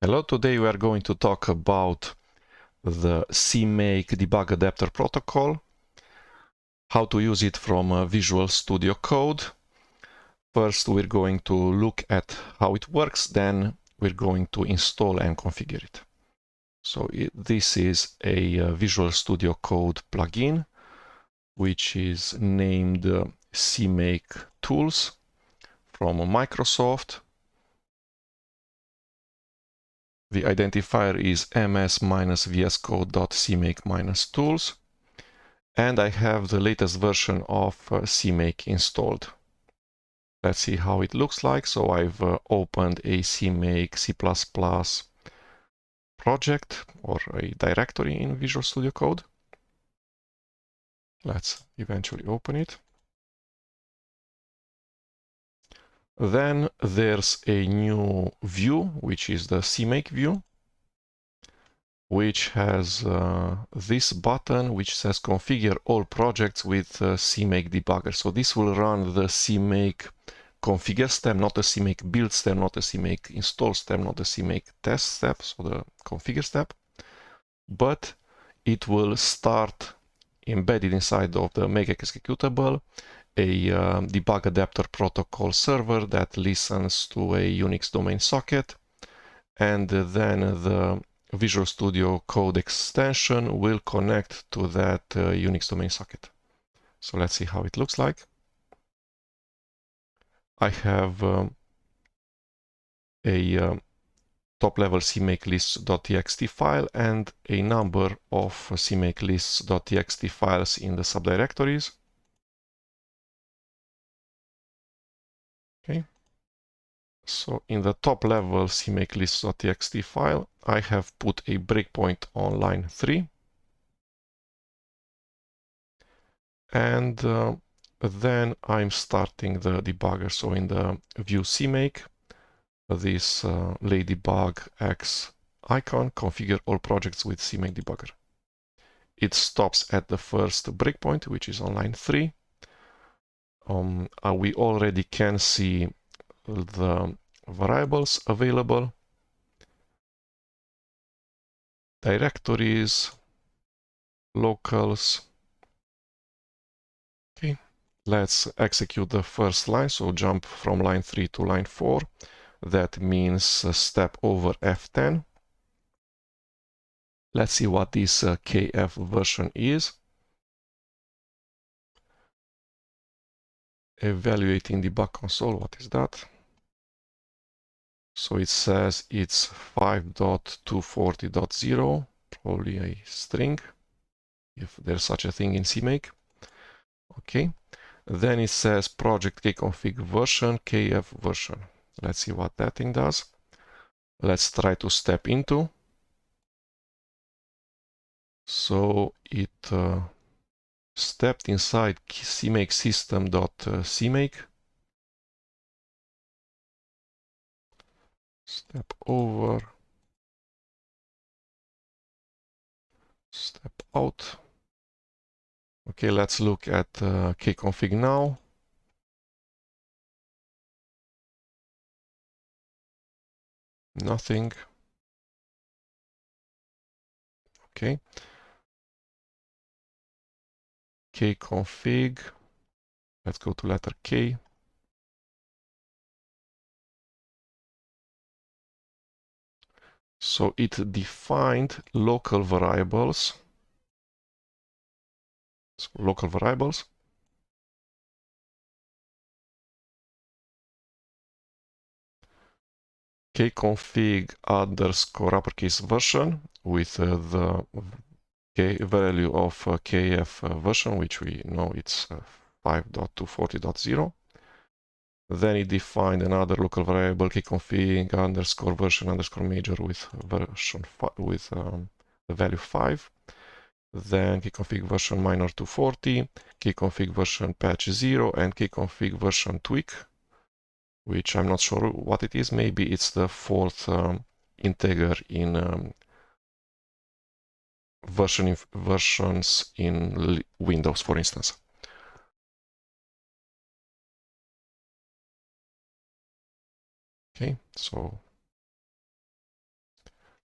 Hello, today we are going to talk about the CMake debug adapter protocol, how to use it from Visual Studio Code. First, we're going to look at how it works, then we're going to install and configure it. So this is a Visual Studio Code plugin, which is named CMake Tools from Microsoft. The identifier is ms-vscode.cmake-tools, and I have the latest version of CMake installed. Let's see how it looks like. So I've opened a CMake C++ project or a directory in Visual Studio Code. Let's eventually open it. Then there's a new view, which is the CMake view, which has this button which says configure all projects with CMake debugger. So this will run the CMake configure step, not the CMake build step, not the CMake install step, not the CMake test step, so the configure step. But it will start embedded inside of the make executable a debug adapter protocol server that listens to a Unix domain socket, and then the Visual Studio Code extension will connect to that Unix domain socket. So let's see how it looks like. I have a top-level CMake lists.txt file and a number of CMake lists.txt files in the subdirectories. Okay. So in the top-level CMake lists.txt file, I have put a breakpoint on line 3. And then I'm starting the debugger. So in the view CMake, this ladybug X icon, configure all projects with CMake debugger. It stops at the first breakpoint, which is on line 3. We already can see the variables available, directories, locals. Okay, let's execute the first line. So jump from line 3 to line 4. That means step over F10. Let's see what this KF version is. Evaluating debug console, what is that? So it says it's 5.240.0, probably a string, if there's such a thing in CMake. Okay. Then it says project kconfig version, KF version. Let's see what that thing does. Let's try to step into. So it stepped inside CMake system.cmake. Step over. Step out. Okay, let's look at kconfig now. Nothing. Okay. Kconfig. Let's go to letter K. So it defined local variables. So local variables. Kconfig underscore uppercase version with the K value of KF version, which we know it's 5.240.0. Then it defined another local variable kconfig underscore version underscore major with version with the value 5. Then kconfig version minor 240, kconfig version patch 0, and kconfig version tweak, which I'm not sure what it is. Maybe it's the fourth integer in versions in Windows, for instance. Okay, so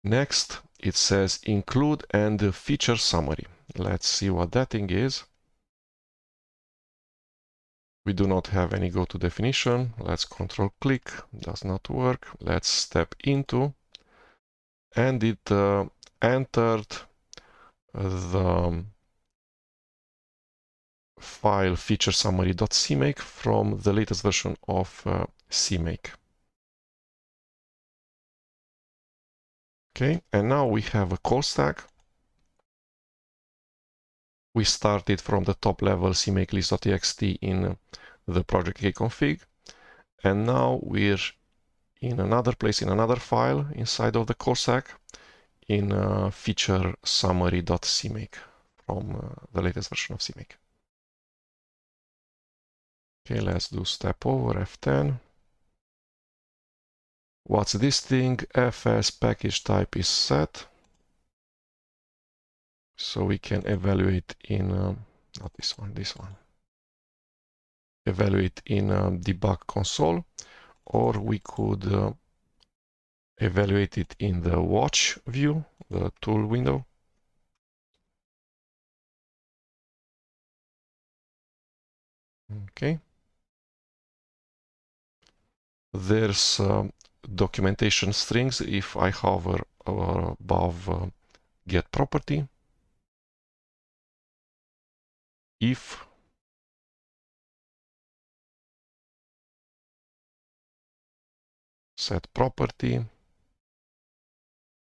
Next, it says include and feature summary. Let's see what that thing is. We do not have any go-to definition. Let's control click, does not work. Let's step into, and it entered the file feature summary.cmake from the latest version of CMake. Okay, and now we have a call stack. We started from the top level CMake list.txt in the project kconfig, and now we're in another place, in another file inside of the call stack, in feature summary.cmake from the latest version of CMake. Okay, let's do step over F10. What's this thing? FS package type is set. So we can evaluate in, not this one, this one. Evaluate in debug console, or we could evaluate it in the watch view, the tool window. Okay. There's documentation strings if I hover above get property. If set property,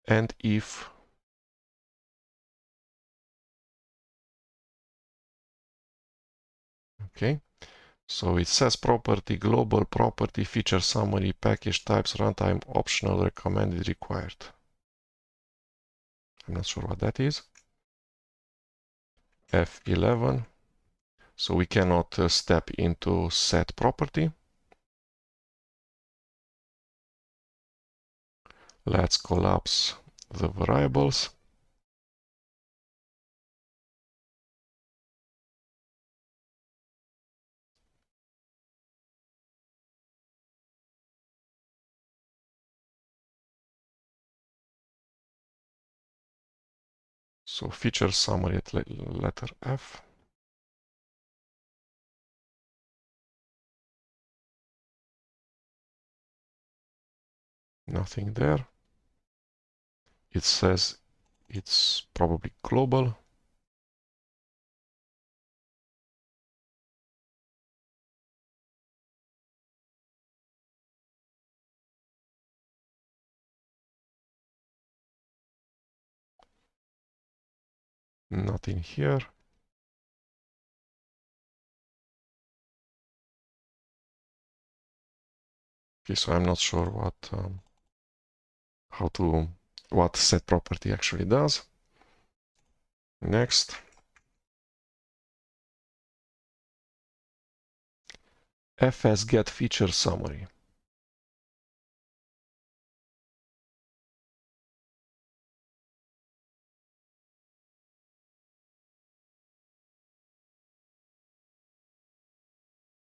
and if okay. So it says property, global property, feature summary, package types, runtime, optional, recommended, required. I'm not sure what that is. F11. So we cannot step into set property. Let's collapse the variables. So feature summary at letter F. Nothing there. It says it's probably global. Nothing here. Okay, so I'm not sure what set property actually does. Next. FS get feature summary.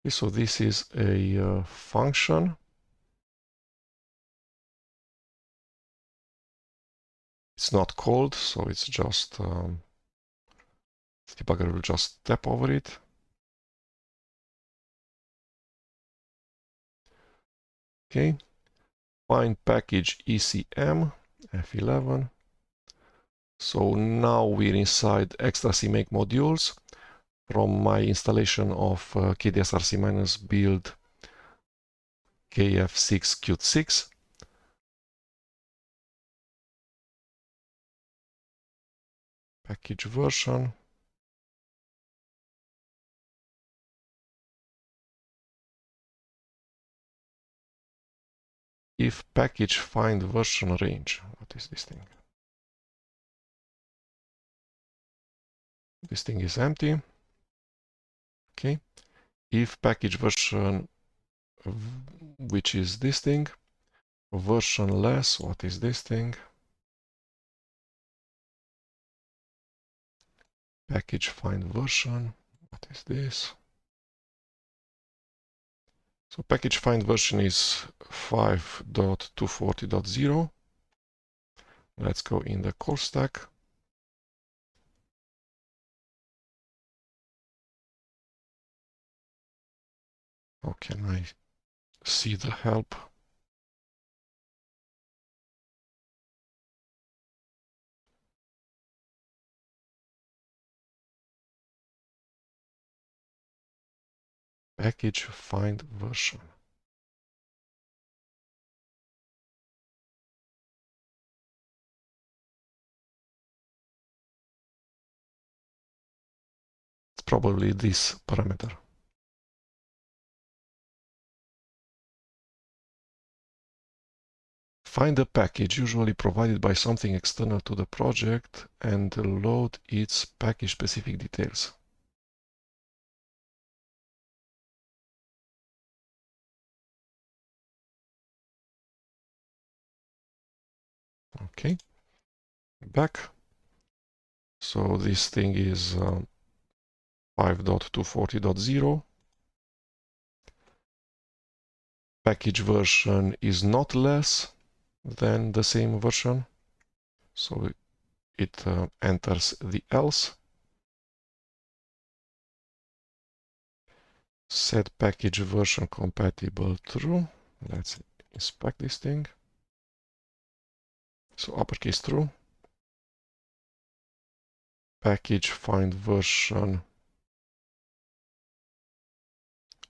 Okay, so this is a function. It's not called, so it's just debugger will just step over it. Okay, find package ECM F11. So now we're inside extra CMake modules from my installation of KDSRC-build KF6Qt6. Package version. If package find version range. What is this thing? This thing is empty. Okay. If package version, which is this thing, version less, what is this thing? Package find version, what is this? So package find version is 5.240.0. Let's go in the call stack. How can I see the help? Package find version. It's probably this parameter. Find a package usually provided by something external to the project and load its package-specific details. Okay, back. So this thing is 5.240.0. Package version is not less than the same version. So it enters the else. Set package version compatible true. Let's inspect this thing. So uppercase true. Package find version.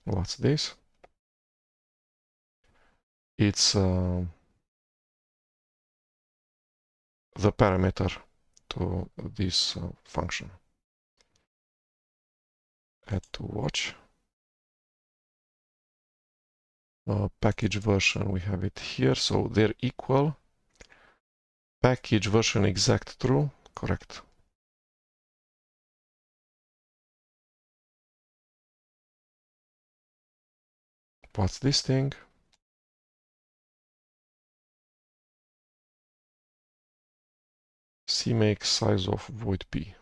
What's this? It's the parameter to this function. Add to watch. Package version, we have it here, so they're equal. Package version exact true, correct. What's this thing? CMake size of void p.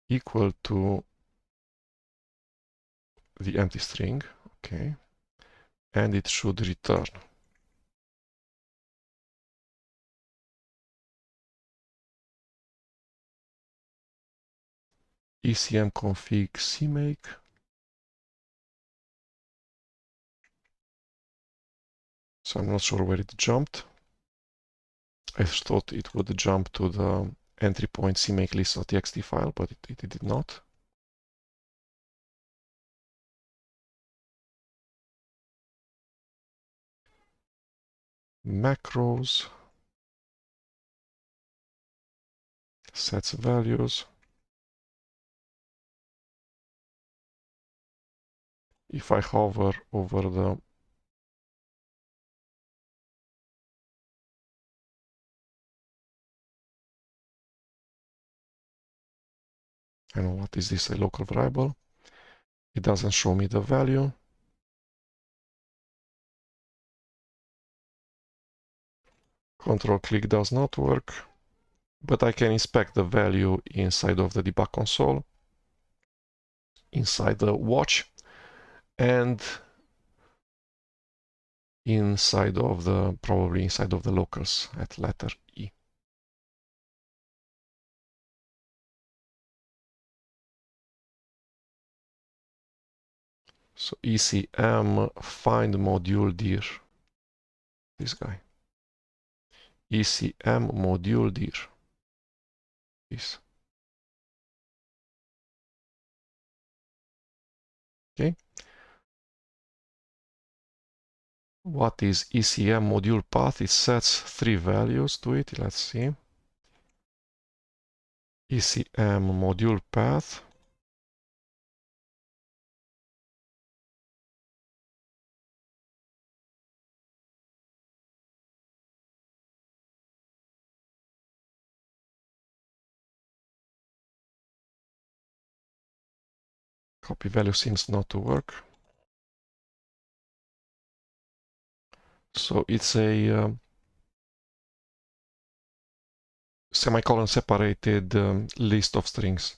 Equal to the empty string, okay, and it should return. ECM config CMake. So I'm not sure where it jumped. I thought it would jump to the entry point CMake list.txt file, but it did not. Macros. Sets values. If I hover over the I don't know what is this, a local variable. It doesn't show me the value. Control click does not work, but I can inspect the value inside of the debug console, inside the watch, and inside of the, probably inside of the locals at letter E. So ECM find module dir, this guy. ECM module dir, this. Okay. What is ECM module path? It sets 3 values to it. Let's see. ECM module path. Copy value seems not to work. So it's a semicolon separated list of strings.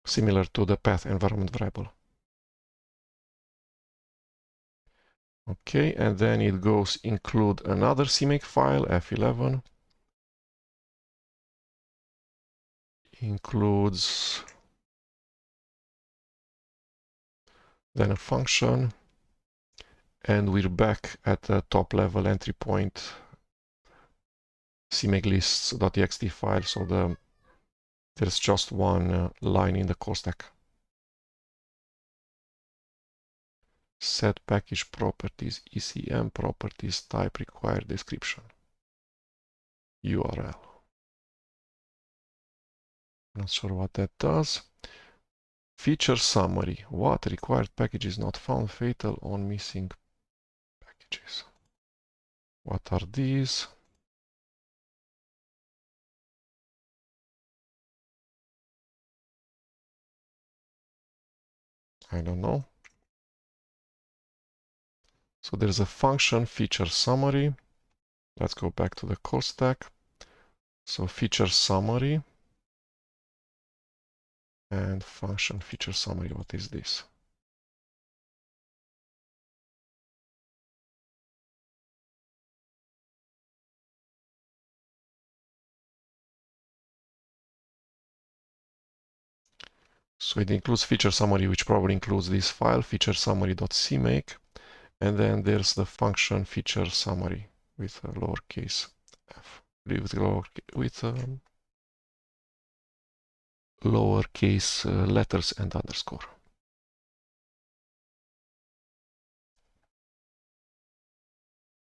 similar to the path environment variable. Okay, and then it goes include another CMake file, f11, includes then a function, and we're back at the top level entry point CMake lists.txt file, so there's just one line in the call stack. Set package properties, ECM properties, type required description, URL. Not sure what that does. Feature summary. What required package is not found? Fatal on missing packages. What are these? I don't know. So there's a function feature summary. Let's go back to the call stack. So feature summary and function feature summary. What is this? So it includes feature summary, which probably includes this file, feature summary.cmake, and then there's the function feature summary with a lowercase f, with lowercase letters and underscore.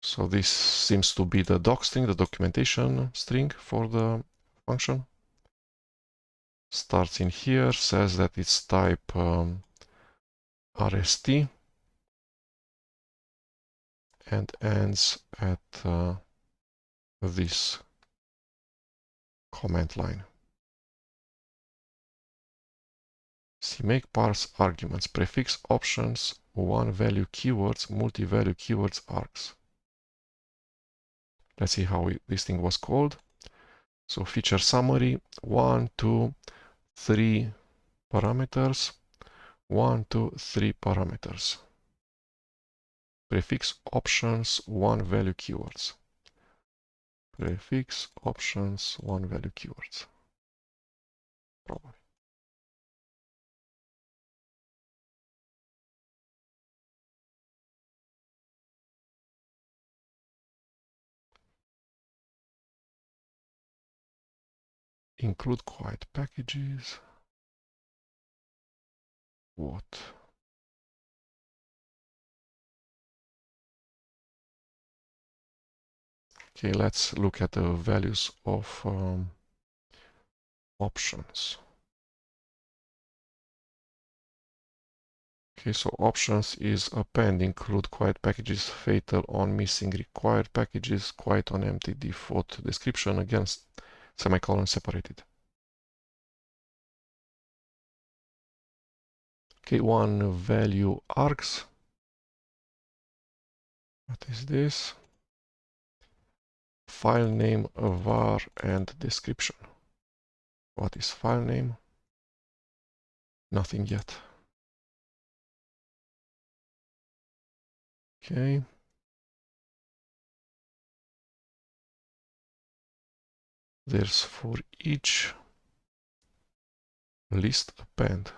So this seems to be the doc string, the documentation string for the function. Starts in here, says that it's type RST, and ends at this comment line. CMake parse arguments, prefix options, one value keywords, multi-value keywords args. Let's see how this thing was called. So feature summary, 1, 2, 3 parameters, 1, 2, 3 parameters. Prefix options, one value keywords. Prefix options, one value keywords. Probably. Include quiet packages. What? Okay, let's look at the values of options. Okay, so options is append, include quiet packages, fatal on missing required packages, quiet on empty default description, again, semicolon separated. Okay, one value args. What is this? File name, var, and description. What is file name? Nothing yet. Okay. There's for each list append.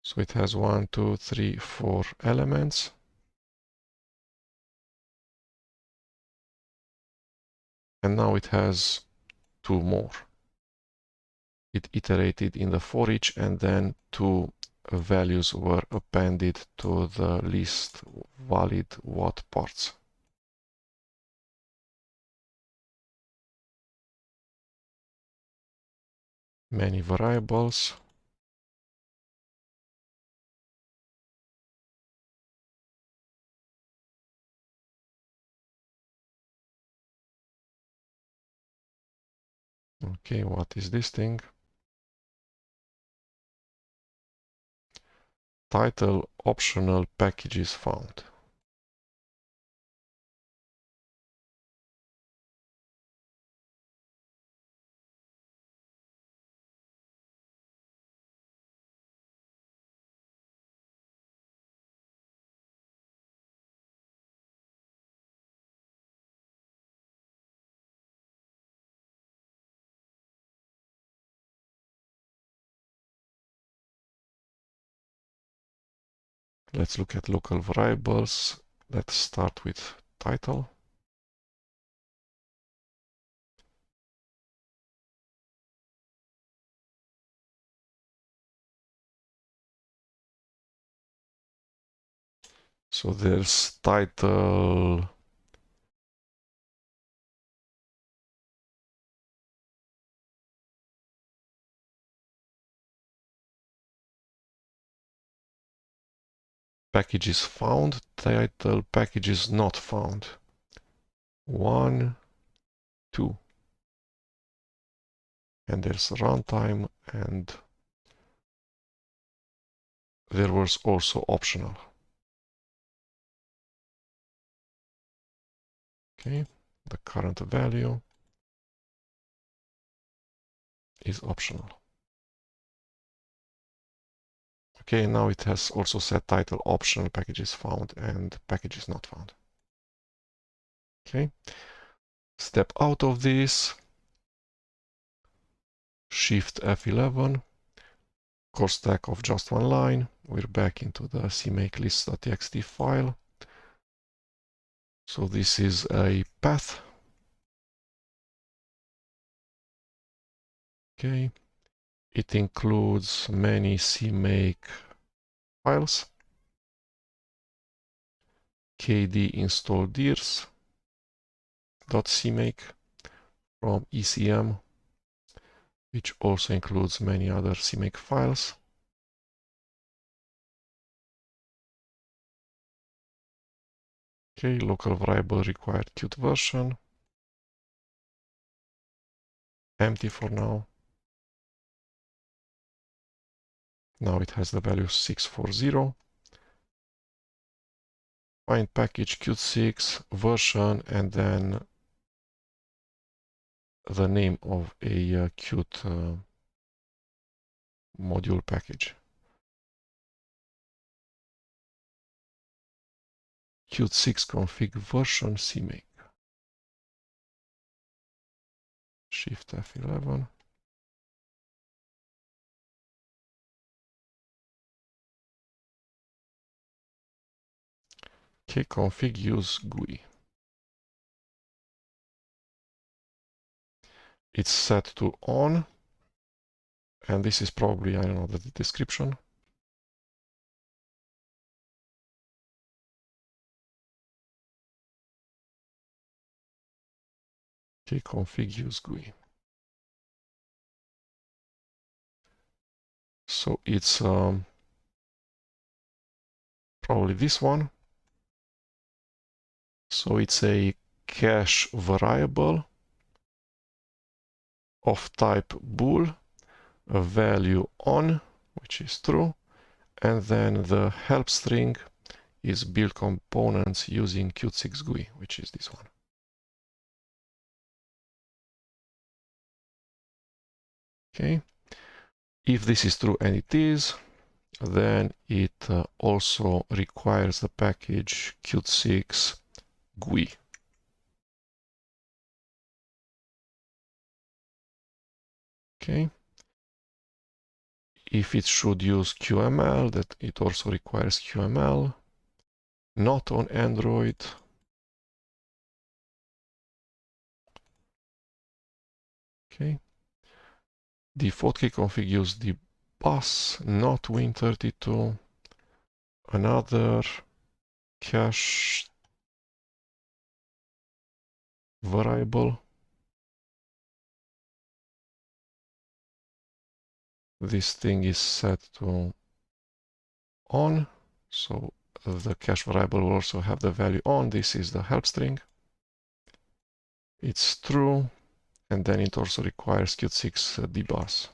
So it has 1, 2, 3, 4 elements. And now it has 2 more. It iterated in the for each, and then 2 values were appended to the list valid what parts. Many variables. Okay, what is this thing? Title optional packages found. Let's look at local variables. Let's start with title. So there's title, packages found, title, packages not found. 1, 2. And there's runtime, and there was also optional. Okay, the current value is optional. Okay, now it has also set title optional, packages found, and packages not found. Okay, step out of this, Shift F11, core stack of just one line. We're back into the CMake list.txt file. So this is a path. Okay, it includes many CMake files. kd install dirs.cmake from ECM, which also includes many other CMake files. Okay, local variable required Qt version. Empty for now. Now it has the value 640. Find package Qt6 version and then the name of a Qt module package. Qt6 config version CMake. Shift F11. Okay, config use GUI. It's set to on, and this is probably, I don't know, the description. Okay, config use GUI. So it's probably this one. So it's a cache variable of type bool, a value on, which is true, and then the help string is build components using Qt6 GUI, which is this one. Okay, if this is true, and it is, then it also requires the package Qt6 GUI. Okay, if it should use QML, that it also requires QML, not on Android. Okay, default key config use the bus, not Win32. Another cache variable. This thing is set to on, so the cache variable will also have the value on. This is the help string. It's true, and then it also requires Qt6 dbus.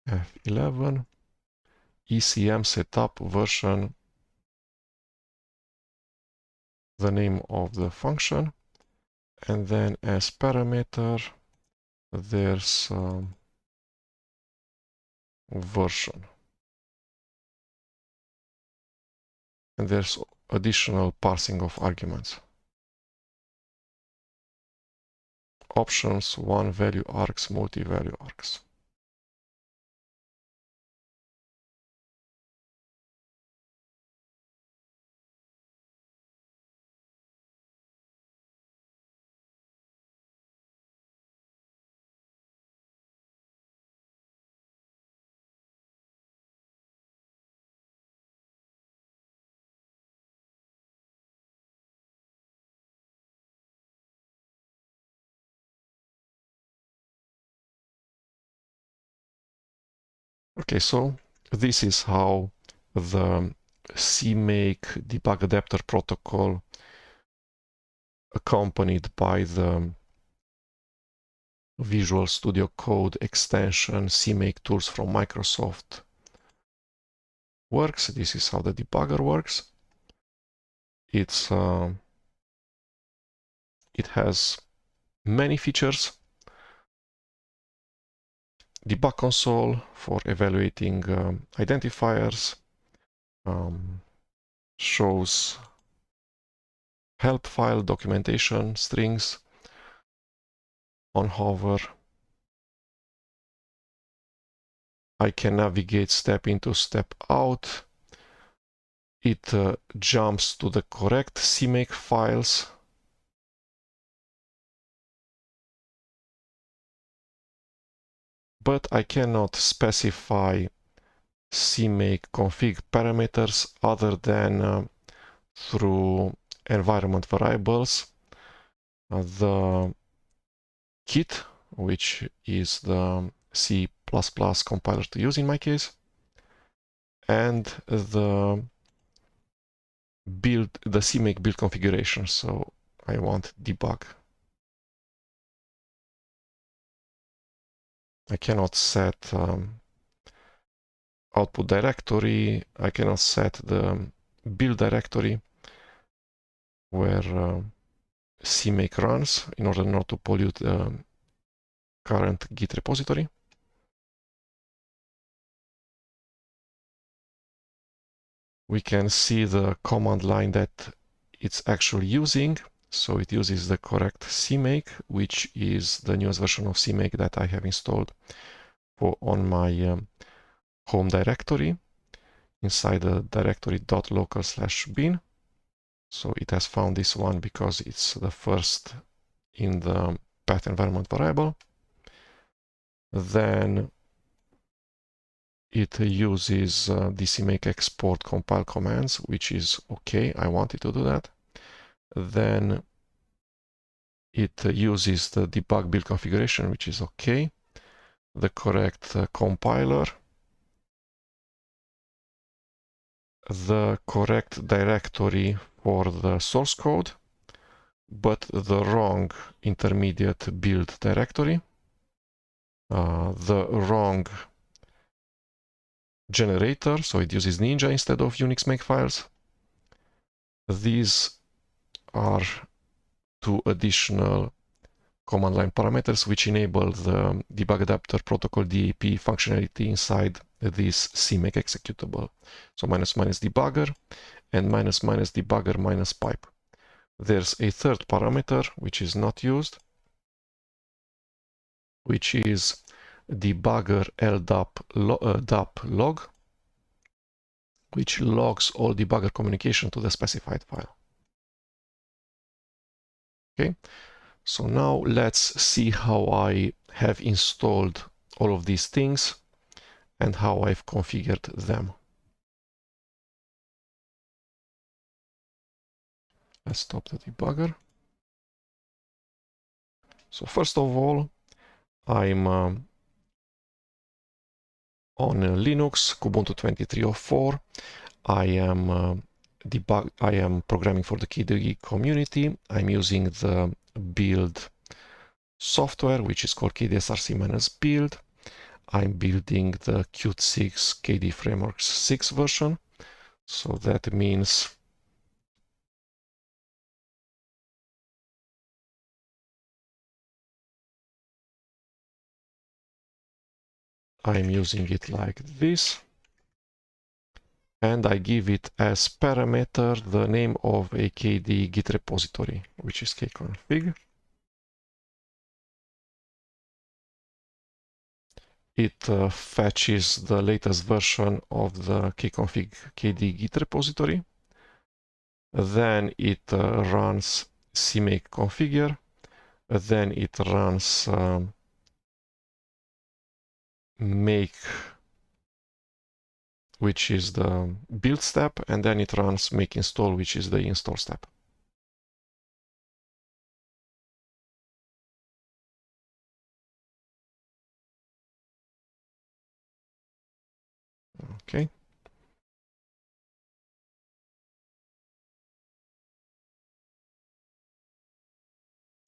F11, ECM setup version, the name of the function, and then as parameter there's version, and there's additional parsing of arguments. options, one value args, multi-value args. Okay, so this is how the CMake debug adapter protocol, accompanied by the Visual Studio Code extension CMake tools from Microsoft, works. This is how the debugger works. It has many features. Debug console for evaluating identifiers, shows help file documentation, strings on hover. I can navigate step into, step out. It jumps to the correct CMake files. But I cannot specify CMake config parameters other than through environment variables. The kit, which is the C++ compiler to use in my case, and the CMake build configuration. So I want debug. I cannot set output directory. I cannot set the build directory where CMake runs in order not to pollute the current Git repository. We can see the command line that it's actually using. So it uses the correct CMake, which is the newest version of CMake that I have installed on my home directory inside the directory .local/bin. So it has found this one because it's the first in the path environment variable. Then it uses the CMake export compile commands, which is okay. I wanted to do that. Then it uses the debug build configuration, which is okay. The correct compiler, the correct directory for the source code, but the wrong intermediate build directory, the wrong generator, so it uses Ninja instead of Unix makefiles. These are two additional command line parameters which enable the debug adapter protocol DAP functionality inside this CMake executable. So --debugger and --debugger -pipe. There's a third parameter which is not used, which is debugger LDAP log, which logs all debugger communication to the specified file. Okay, so now let's see how I have installed all of these things and how I've configured them. Let's stop the debugger. So first of all, I'm on Linux, Ubuntu 23.04. I am programming for the KDE community. I'm using the build software, which is called KDSRC-build. I'm building the Qt 6 KDE Framework 6 version. So that means I'm using it like this. And I give it as parameter the name of a KDE Git repository, which is kconfig. it fetches the latest version of the kconfig kd git repository. Then it runs CMake configure. Then it runs make, which is the build step, and then it runs make install, which is the install step. Okay.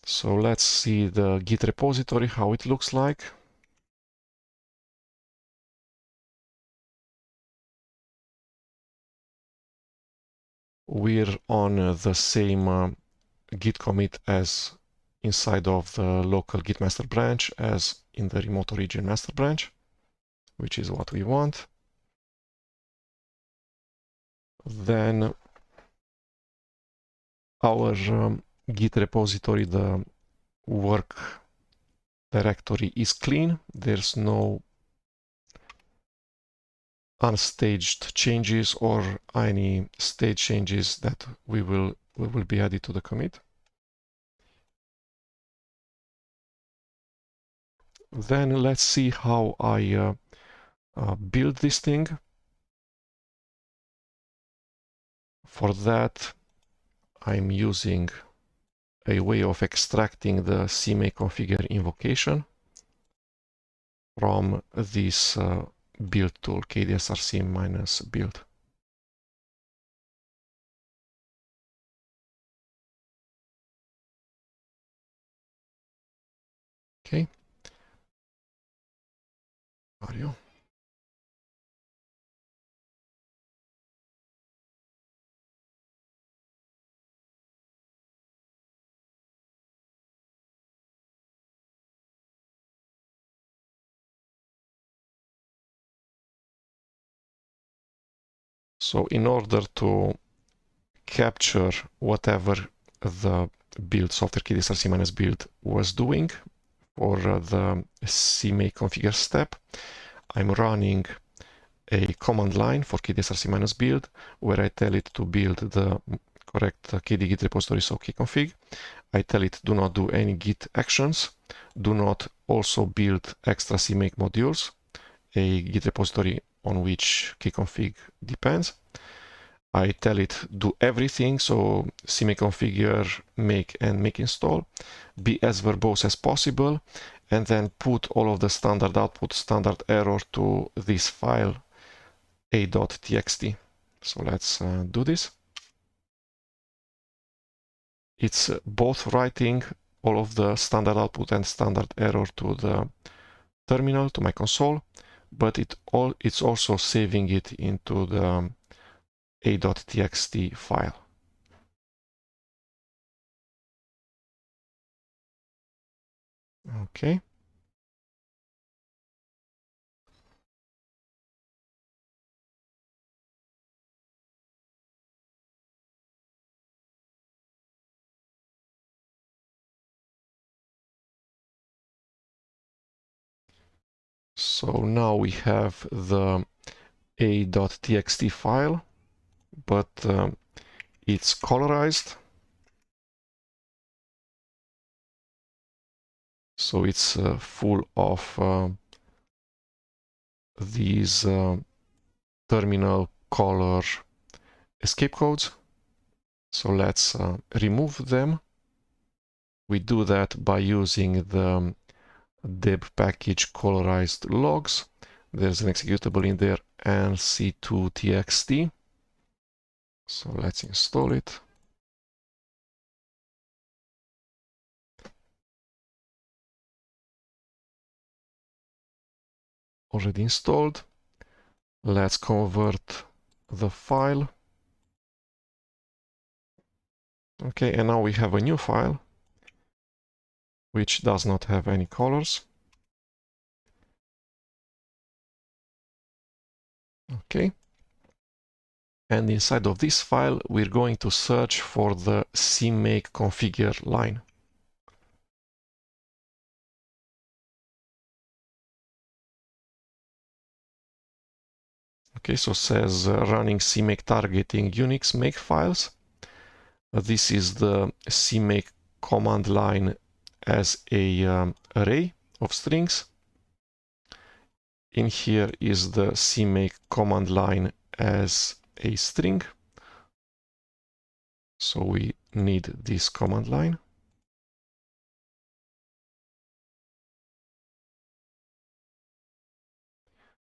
So let's see the Git repository, how it looks like. We're on the same Git commit as inside of the local Git master branch as in the remote origin master branch, which is what we want. Then our Git repository, the work directory is clean. There's no unstaged changes or any stage changes that will be added to the commit. Then let's see how I build this thing. For that, I'm using a way of extracting the CMake configure invocation from this build tool, kdsrc-build. Okay. Mario. So in order to capture whatever the build software kdsrc-build was doing for the CMake configure step, I'm running a command line for kdsrc-build where I tell it to build the correct kd git repository, so kconfig. I tell it do not do any git actions, do not also build extra CMake modules, a git repository on which kconfig depends. I tell it do everything, so CMake configure, make, and make install, be as verbose as possible, and then put all of the standard output, standard error to this file a.txt. So let's do this. It's both writing all of the standard output and standard error to the terminal, to my console, but it's also saving it into the a.txt file. Okay. So now we have the a.txt file, but it's colorized. So it's full of these terminal color escape codes. So let's remove them. We do that by using the deb package colorized logs. There's an executable in there, nc2txt. So let's install it. Already installed. Let's convert the file. Okay, and now we have a new file which does not have any colors. Okay. And inside of this file, we're going to search for the CMake configure line. Okay, so says running CMake targeting Unix make files. This is the CMake command line as a array of strings. In here is the CMake command line as a string. So we need this command line.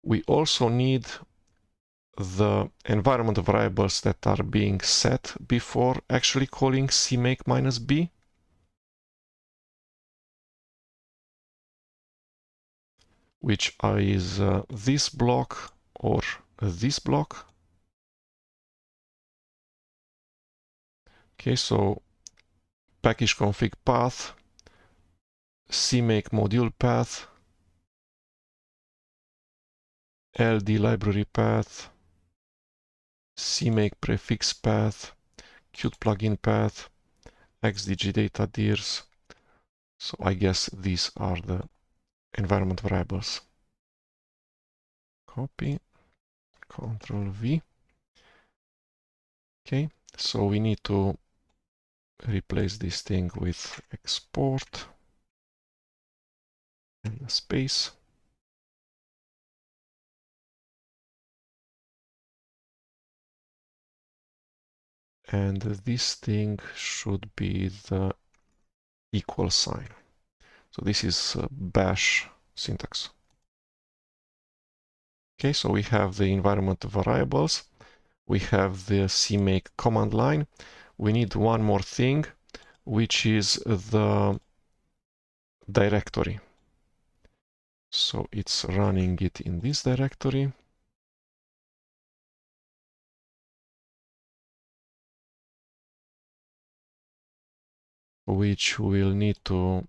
We also need the environment variables that are being set before actually calling CMake -b. Which is this block or this block. Okay, so package config path, CMake module path, LD library path, CMake prefix path, Qt plugin path, XDG data dirs. So I guess these are the environment variables. Copy, Ctrl V. Okay, so we need to replace this thing with export and a space. And this thing should be the equal sign. So this is bash syntax. Okay, so we have the environment variables. We have the CMake command line. We need one more thing, which is the directory. So it's running it in this directory. Which we'll need to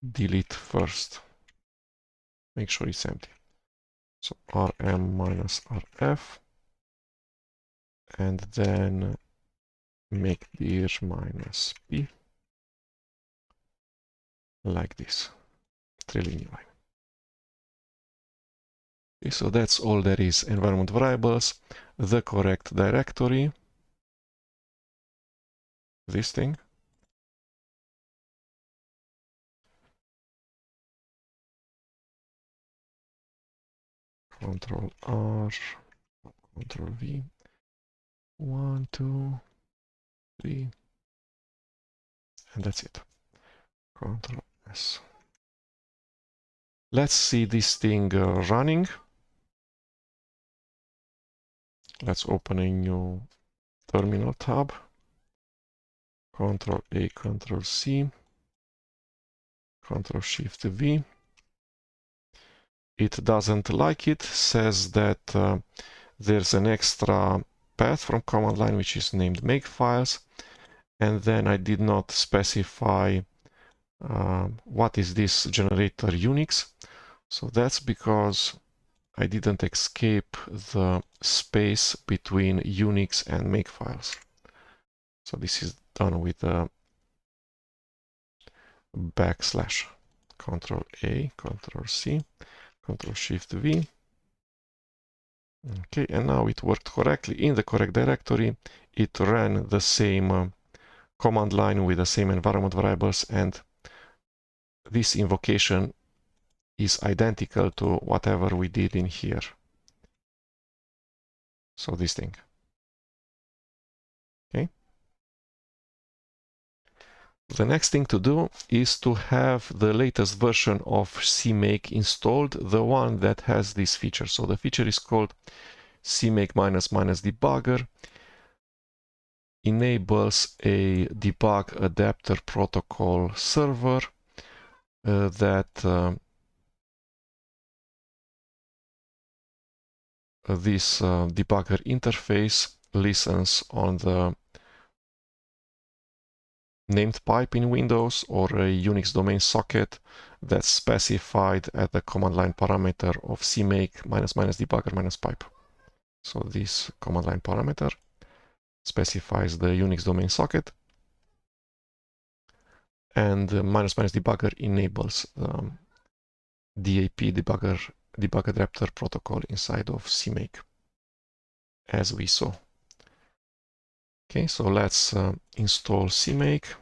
delete first. Make sure it's empty. So rm-rf, and then make dir -p, like this, trilingular line. Okay, so that's all there is. Environment variables, the correct directory, this thing, Ctrl R, Ctrl V, 1, 2, 3, and that's it. Ctrl S. Let's see this thing running. Let's open a new terminal tab. Ctrl A, Ctrl C, Ctrl Shift V. It doesn't like it, says that there's an extra path from command line which is named makefiles, and then I did not specify what is this generator Unix. So that's because I didn't escape the space between Unix and makefiles. So this is done with a backslash. Ctrl A, Ctrl C, Ctrl Shift V. Okay, and now it worked correctly in the correct directory. It ran the same command line with the same environment variables, and this invocation is identical to whatever we did in here. So this thing. Okay. The next thing to do is to have the latest version of CMake installed, the one that has this feature. So the feature is called CMake --debugger. Enables a debug adapter protocol server that this debugger interface listens on the named pipe in Windows or a Unix domain socket that's specified at the command line parameter of CMake --debugger -pipe. So this command line parameter specifies the Unix domain socket, and --debugger enables DAP debug adapter protocol inside of CMake. as we saw. Okay, so let's install CMake.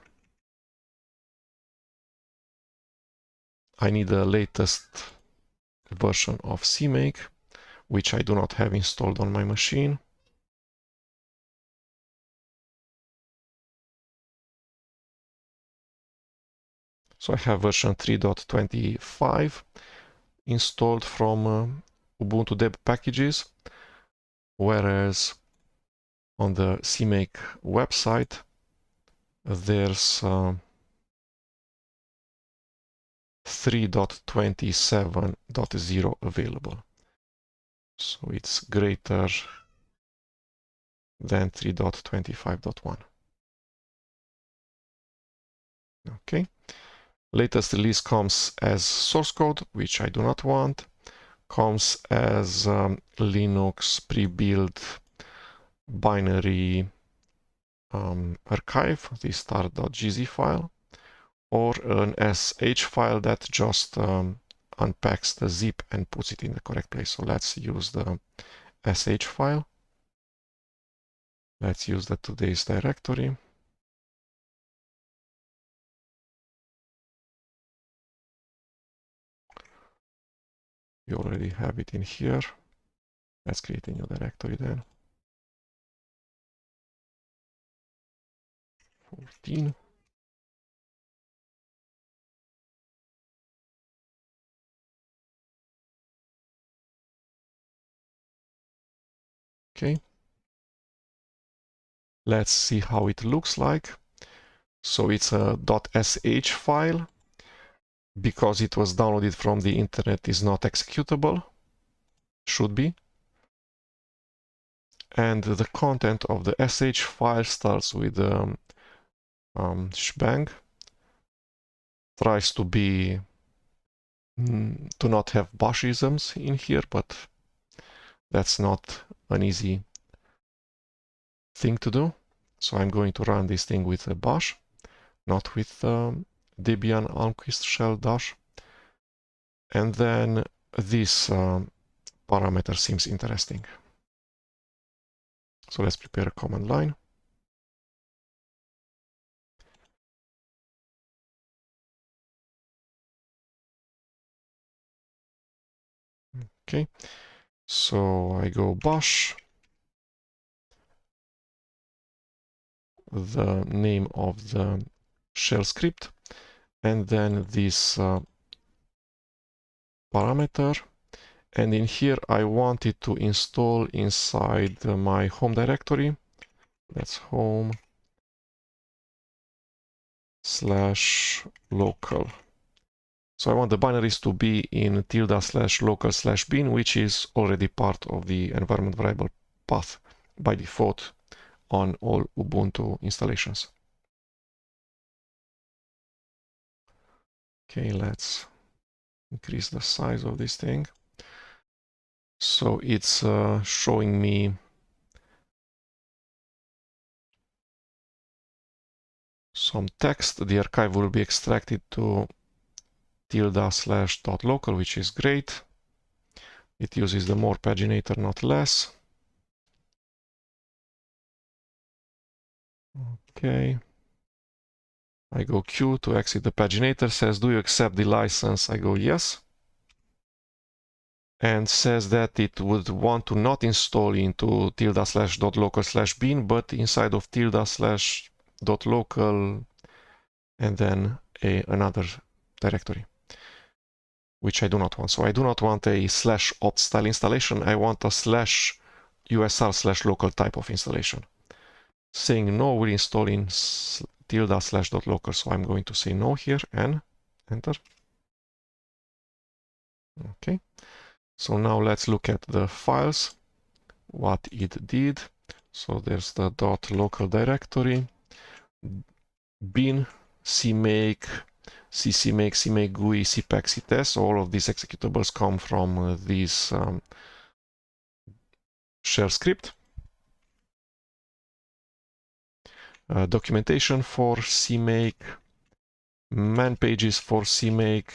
I need the latest version of CMake, which I do not have installed on my machine. So I have version 3.25 installed from Ubuntu Deb packages, whereas on the CMake website there's 3.27.0 available. So it's greater than 3.25.1. Okay. Latest release comes as source code, which I do not want. Comes as Linux pre-built binary archive, the start.gz file, or an sh file that just unpacks the zip and puts it in the correct place. So let's use the sh file. Let's use the today's directory. You already have it in here. Let's create a new directory then. 14. Okay. Let's see how it looks like. So it's a .sh file. Because it was downloaded from the internet, is not executable. Should be. And the content of the sh file starts with shebang. Tries to be to not have bashisms in here, but that's not an easy thing to do. So I'm going to run this thing with a bash, not with Debian Almquist shell dash. And then this parameter seems interesting. So let's prepare a command line. Okay, so I go bash, the name of the shell script, and then this parameter. And in here I want it to install inside my home directory. That's home /local. So I want the binaries to be in ~local/bin, which is already part of the environment variable path by default on all Ubuntu installations. Okay, let's increase the size of this thing. So it's showing me some text. The archive will be extracted to ~/.local, which is great. It uses the more paginator, not less. Okay. I go Q to exit the paginator. Says, do you accept the license? I go yes. And says that it would want to not install into ~/.local/bin, but inside of ~/.local and then another directory, which I do not want. So I do not want a /opt style installation. I want a /usr/local type of installation. Saying no will install in ~/.local. So I'm going to say no here and enter. Okay. So now let's look at the files, what it did. So there's the .local directory, bin, CMake, CMake, CMake GUI, CPAC, CTES. All of these executables come from this shell script. Documentation for CMake, man pages for CMake.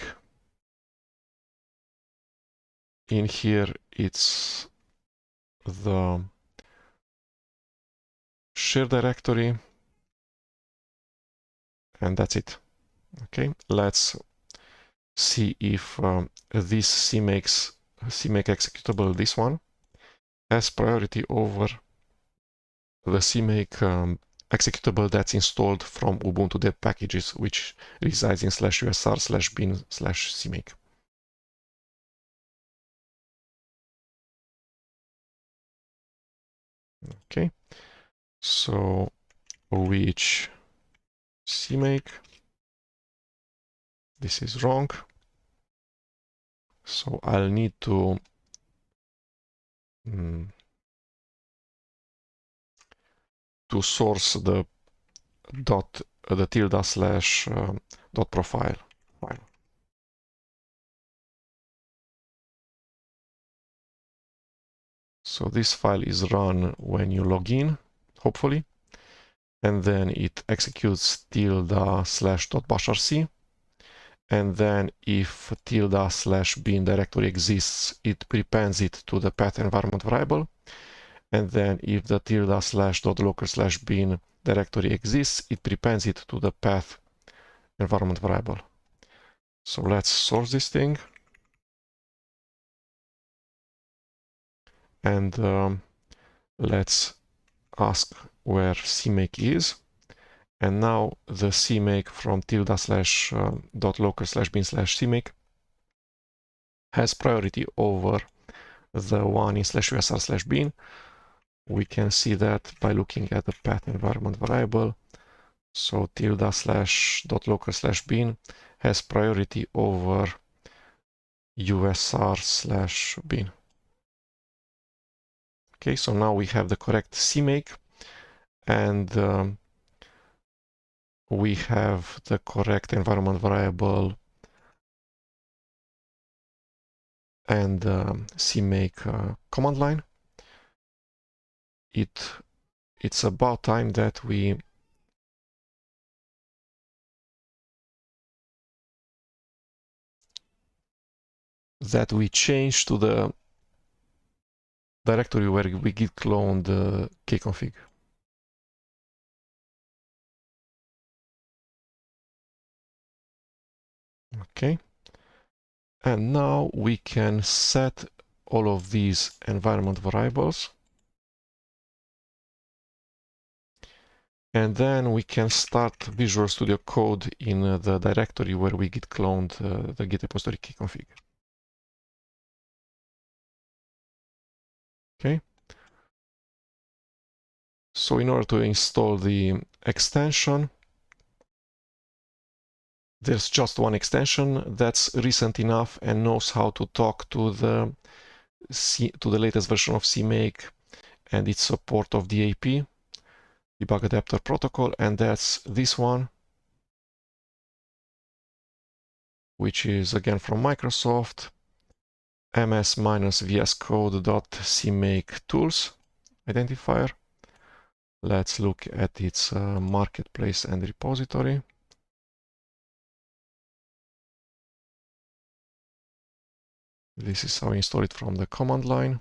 In here it's the share directory, and that's it. Okay, let's see if this CMake executable, this one, has priority over the CMake executable that's installed from Ubuntu dev packages, which resides in /usr/bin/CMake. Okay, so which CMake? This is wrong. So I'll need to source the tilde slash dot profile file. So this file is run when you log in, hopefully, and then it executes tilde slash dot bashrc, and then if tilde slash bin directory exists, it prepends it to the path environment variable, and then if the tilde slash dot local slash bin directory exists, it prepends it to the path environment variable. So let's source this thing, and let's ask where CMake is. And now the CMake from tilde slash dot local slash bin slash CMake has priority over the one in /usr slash bin. We can see that by looking at the path environment variable. So tilde slash dot local slash bin has priority over usr slash bin. Okay, so now we have the correct CMake, and we have the correct environment variable and CMake command line. It's about time that we change to the directory where we git clone the kconfig. Okay, and now we can set all of these environment variables, and then we can start Visual Studio Code in the directory where we git cloned the git repository kconfig. Okay, so in order to install the extension, there's just one extension that's recent enough and knows how to talk to the latest version of CMake and its support of DAP, debug adapter protocol, and that's this one, which is again from Microsoft, ms-vscode.cmake tools identifier. Let's look at its marketplace and repository. This is how I install it from the command line.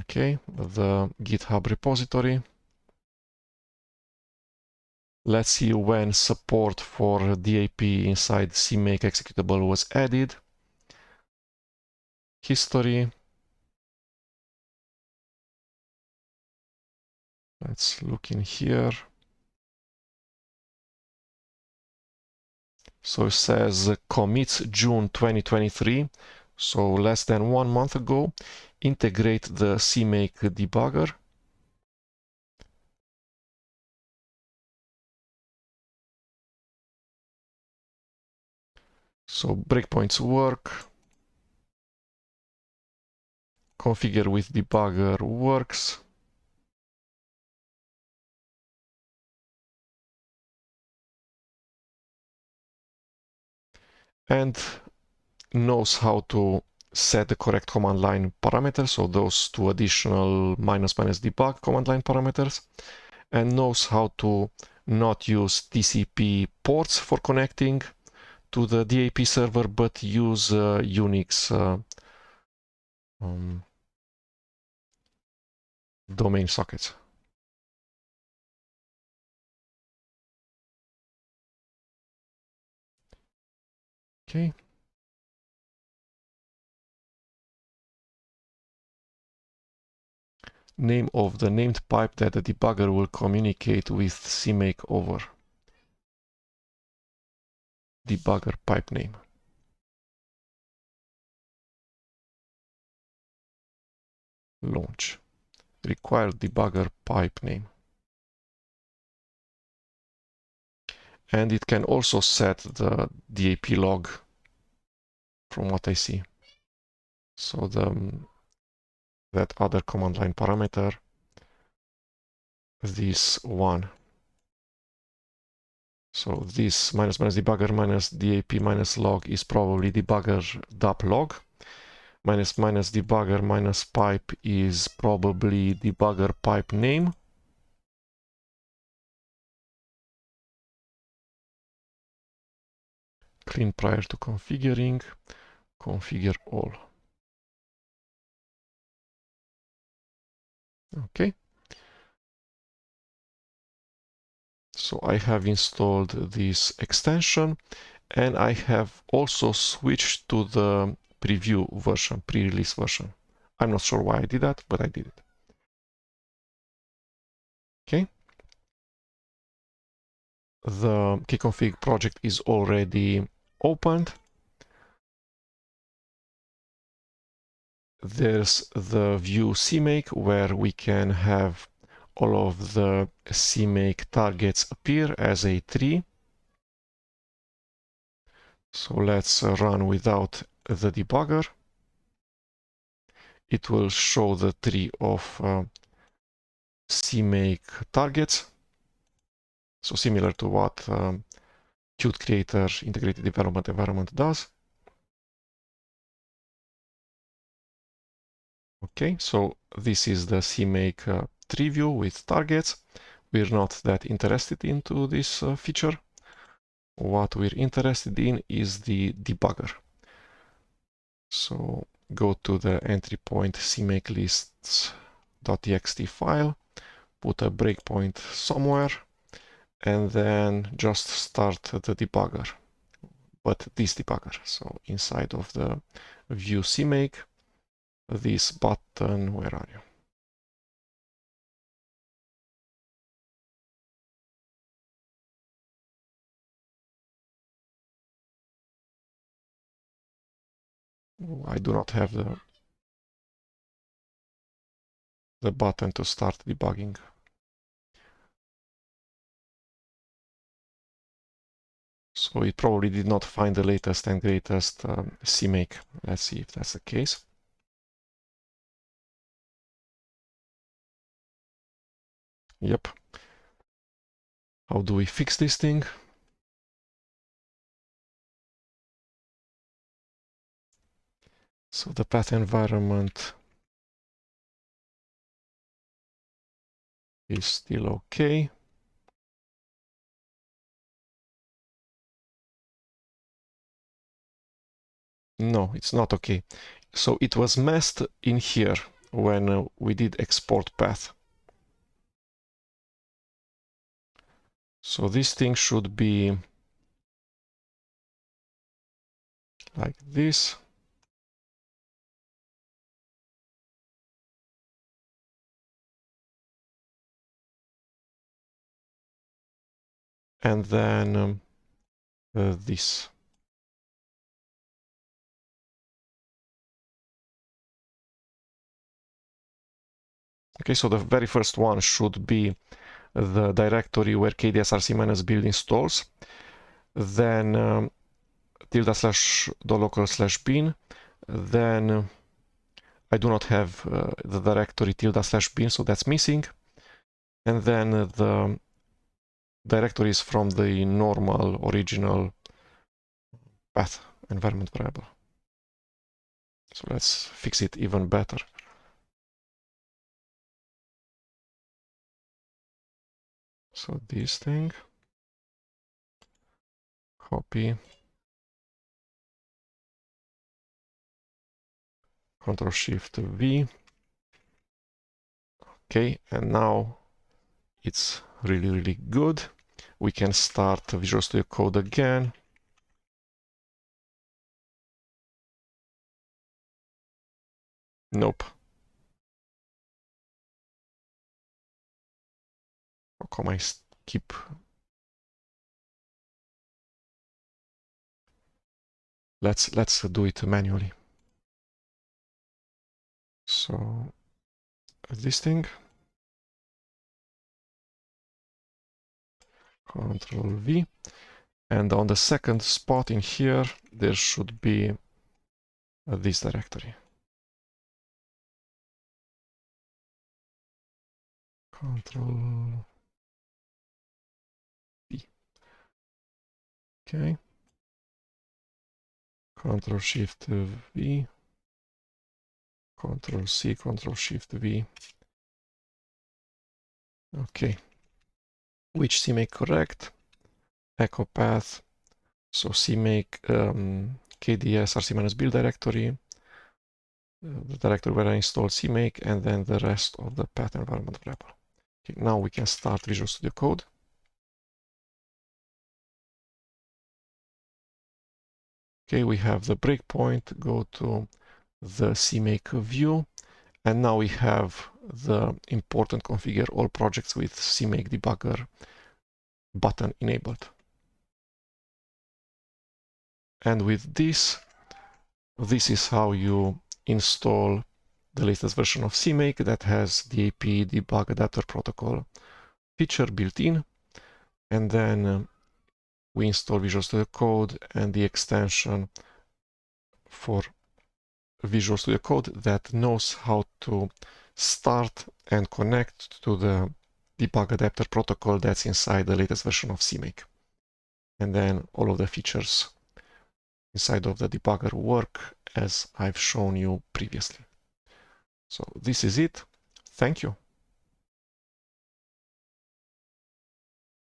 Okay, the GitHub repository. Let's see when support for DAP inside CMake executable was added. History. Let's look in here. So it says commits June 2023, so less than 1 month ago. Integrate the CMake debugger. So breakpoints work. Configure with debugger works. And knows how to set the correct command line parameters, so those two additional --debug command line parameters, and knows how to not use TCP ports for connecting to the DAP server, but use Unix domain sockets. Okay. Name of the named pipe that the debugger will communicate with CMake over. Debugger pipe name. Launch. Required debugger pipe name. And it can also set the DAP log from what I see. So that other command line parameter, this one. So this minus debugger minus DAP minus log is probably debugger DAP log. Minus debugger minus pipe is probably debugger pipe name. Clean prior to configuring. Configure all. Okay. So I have installed this extension, and I have also switched to the preview version, pre-release version. I'm not sure why I did that, but I did it. Okay. The kconfig project is already opened. There's the view CMake where we can have all of the CMake targets appear as a tree. So let's run without the debugger. It will show the tree of CMake targets. So similar to what Qt Creator integrated development environment does. Okay, so this is the CMake tree view with targets. We're not that interested into this feature. What we're interested in is the debugger. So go to the entry point CMake lists.txt file, put a breakpoint somewhere, and then just start the debugger. But this debugger. So inside of the view CMake, this button, where are you? I do not have the button to start debugging. So it probably did not find the latest and greatest CMake. Let's see if that's the case. Yep. How do we fix this thing? So the path environment is still okay. No, it's not okay. So it was messed in here when we did export path. So this thing should be like this. And then this. Okay, so the very first one should be the directory where kdsrc-build installs. Then ~local/bin. Then I do not have the directory ~bin, so that's missing. And then the directory is from the normal original path environment variable. So let's fix it even better. So this thing, copy, Ctrl-Shift-V. Okay, and now it's really good. We can start Visual Studio Code again. Nope. How come I skip? Let's do it manually. So this thing, Control V, and on the second spot in here there should be this directory. Control V. Okay. Control Shift V. Control C, Control Shift V. Okay. Which CMake correct? Echo path. So CMake KDS rc-build directory, the directory where I installed CMake, and then the rest of the path environment variable. Okay, now we can start Visual Studio Code. Okay, we have the breakpoint, go to the CMake view, and now we have the important configure all projects with CMake Debugger button enabled. And with this is how you install the latest version of CMake that has the AP debug adapter protocol feature built in. And then we install Visual Studio Code and the extension for Visual Studio Code that knows how to start and connect to the debug adapter protocol that's inside the latest version of CMake. And then all of the features inside of the debugger work as I've shown you previously. So this is it. Thank you.